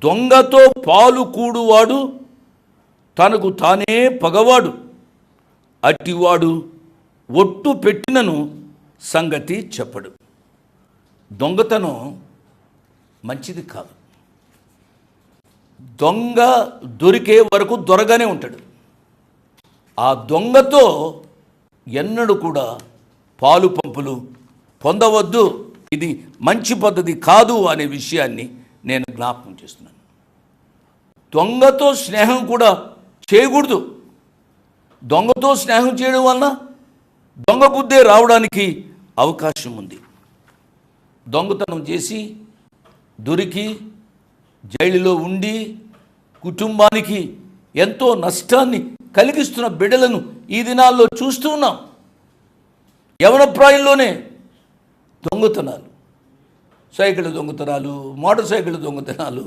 దొంగతో పాలు కూడువాడు తనకు తానే పగవాడు, అట్టివాడు ఒట్టు పెట్టినను సంగతి చెప్పడు. దొంగతనం మంచిది కాదు. దొంగ దొరికే వరకు దొరగానే ఉంటాడు. ఆ దొంగతో ఎన్నడూ కూడా పాలు పంపులు పొందవద్దు. ఇది మంచి పద్ధతి కాదు అనే విషయాన్ని నేను జ్ఞాపకం చేస్తున్నాను. దొంగతో స్నేహం కూడా చేయకూడదు. దొంగతో స్నేహం చేయడం వలన దొంగ బుద్ధే రావడానికి అవకాశం ఉంది. దొంగతనం చేసి దొరికి జైలులో ఉండి కుటుంబానికి ఎంతో నష్టాన్ని కలిగిస్తున్న బిడ్డలను ఈ దినాల్లో చూస్తూ ఉన్నాం. యవనప్రాయంలోనే దొంగతనాలు, సైకిల్ దొంగతనాలు, మోటార్ సైకిల్ దొంగతనాలు,